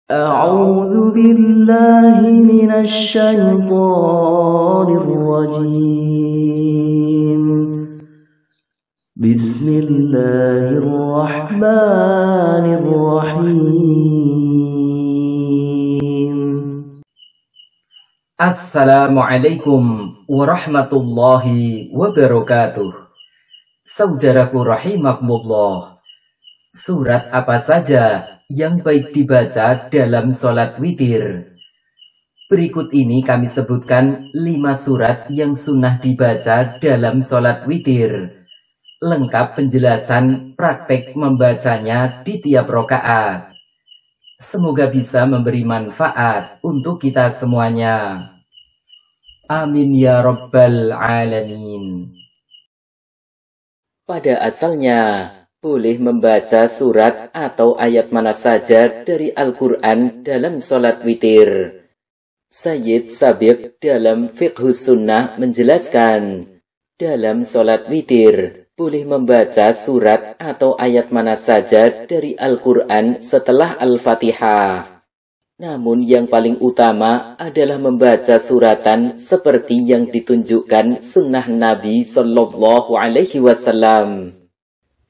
أعوذ بالله من الشيطان الرجيم بسم الله الرحمن الرحيم Assalamualaikum warahmatullahi wabarakatuh. Saudaraku rahimakumullah, surat apa saja yang baik dibaca dalam sholat witir? Berikut ini kami sebutkan 5 surat yang sunnah dibaca dalam sholat witir. Lengkap penjelasan praktek membacanya di tiap rokaat. Semoga bisa memberi manfaat untuk kita semuanya. Amin ya Rabbal Alamin. Pada asalnya, boleh membaca surat atau ayat mana saja dari Al-Quran dalam sholat witir. Sayyid Sabiq dalam Fiqhus Sunnah menjelaskan, dalam sholat witir, boleh membaca surat atau ayat mana saja dari Al-Quran setelah Al-Fatihah. Namun yang paling utama adalah membaca suratan seperti yang ditunjukkan sunnah Nabi Sallallahu Alaihi Wasallam.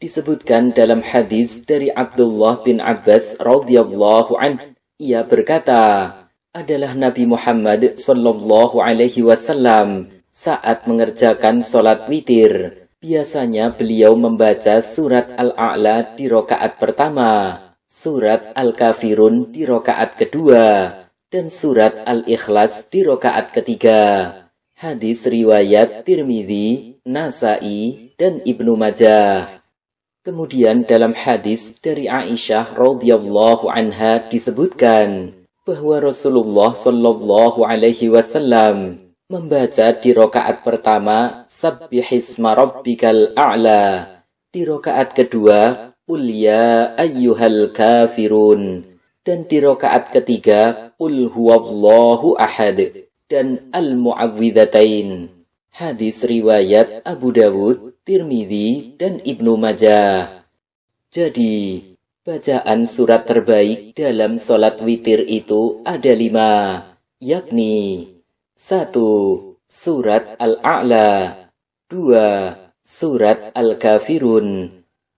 Disebutkan dalam hadis dari Abdullah bin Abbas radhiyallahu anhu, ia berkata, adalah Nabi Muhammad Sallallahu Alaihi Wasallam saat mengerjakan sholat witir. Biasanya beliau membaca surat Al-A'la di rokaat pertama, surat Al-Kafirun di rokaat kedua, dan surat Al-Ikhlas di rokaat ketiga. Hadis riwayat Tirmidzi, Nasa'i, dan Ibnu Majah. Kemudian dalam hadis dari Aisyah radhiyallahu anha disebutkan bahwa Rasulullah Shallallahu Alaihi Wasallam membaca di rokaat pertama Sabbihisma Rabbikal A'la, di rokaat kedua Qul ya ayyuhal kafirun, dan di rokaat ketiga Qul huwallahu ahad dan Al-Mu'awwidhatain. Hadis riwayat Abu Dawud, Tirmidzi, dan Ibnu Majah. Jadi, bacaan surat terbaik dalam sholat witir itu ada 5, yakni 1. Surat Al-A'la, 2. Surat Al-Kafirun,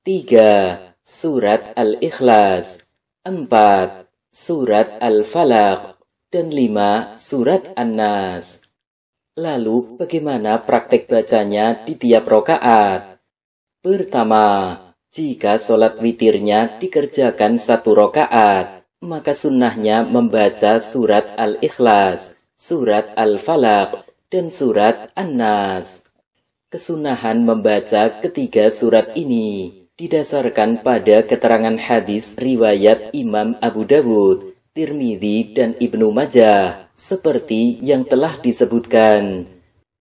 3. Surat Al-Ikhlas, 4. Surat Al-Falaq, dan 5. Surat An-Nas. Lalu bagaimana praktek bacanya di tiap rokaat? Pertama, jika sholat witirnya dikerjakan 1 rokaat, maka sunnahnya membaca surat Al-Ikhlas, surat Al-Falaq, dan surat An-Nas. Kesunahan membaca ketiga surat ini didasarkan pada keterangan hadis riwayat Imam Abu Dawud, Tirmidzi, dan Ibnu Majah, seperti yang telah disebutkan.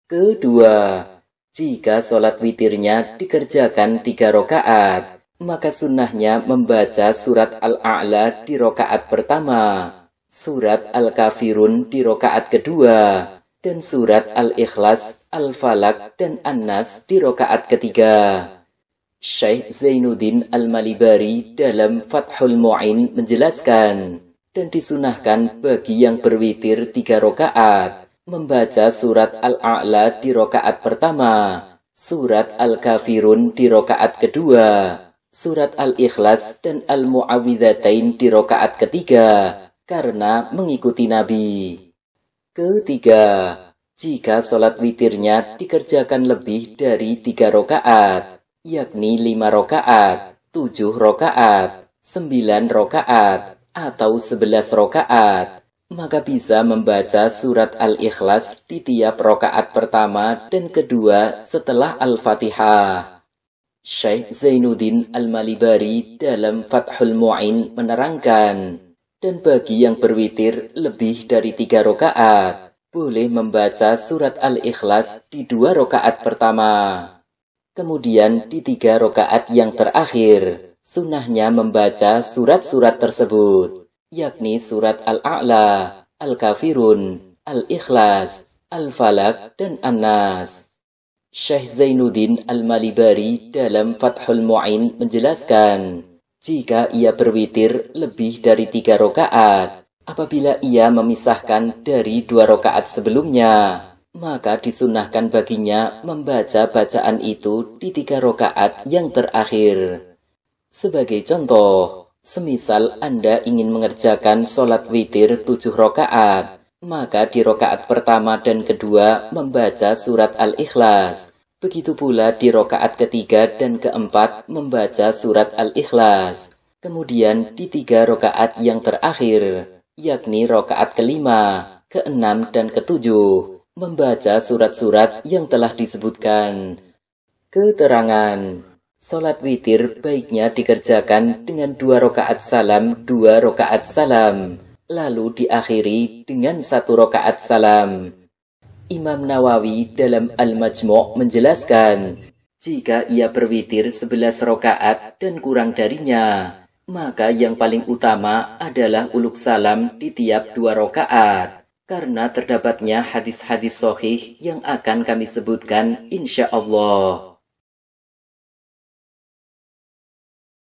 Kedua, jika sholat witirnya dikerjakan 3 rokaat, maka sunnahnya membaca surat Al-A'la di rokaat pertama, surat Al-Kafirun di rokaat kedua, dan surat Al-Ikhlas, Al-Falaq, dan An-Nas di rokaat ketiga. Syekh Zainuddin Al-Malibari dalam Fathul Mu'in menjelaskan, dan disunahkan bagi yang berwitir 3 rokaat, membaca surat Al-A'la di rokaat pertama, surat Al-Kafirun di rokaat kedua, surat Al-Ikhlas dan Al-Mu'awwidhatain di rokaat ketiga, karena mengikuti Nabi. Ketiga, jika sholat witirnya dikerjakan lebih dari 3 rokaat, yakni 5 rokaat, 7 rokaat, 9 rokaat, atau 11 rokaat, maka bisa membaca surat Al-Ikhlas di tiap rokaat pertama dan kedua setelah Al-Fatihah. Syekh Zainuddin Al-Malibari dalam Fathul Mu'in menerangkan, dan bagi yang berwitir lebih dari 3 rokaat, boleh membaca surat Al-Ikhlas di 2 rokaat pertama. Kemudian di 3 rokaat yang terakhir, sunnahnya membaca surat-surat tersebut, yakni surat Al-A'la, Al-Kafirun, Al-Ikhlas, Al-Falaq, dan An-Nas. Syekh Zainuddin Al-Malibari dalam Fathul Mu'in menjelaskan, jika ia berwitir lebih dari 3 rakaat. Apabila ia memisahkan dari 2 rakaat sebelumnya, maka disunahkan baginya membaca bacaan itu di 3 rakaat yang terakhir. Sebagai contoh, semisal Anda ingin mengerjakan sholat witir 7 rakaat, maka di rakaat pertama dan kedua membaca surat Al-Ikhlas. Begitu pula di rakaat ketiga dan keempat membaca surat Al-Ikhlas. Kemudian di 3 rakaat yang terakhir, yakni rakaat kelima, keenam, dan ketujuh, membaca surat-surat yang telah disebutkan. Keterangan: sholat witir baiknya dikerjakan dengan 2 rakaat salam, 2 rakaat salam, lalu diakhiri dengan 1 rakaat salam. Imam Nawawi dalam Al-Majmu' menjelaskan, jika ia berwitir 11 rakaat dan kurang darinya, maka yang paling utama adalah uluk salam di tiap 2 rakaat, karena terdapatnya hadis-hadis sahih yang akan kami sebutkan insya Allah.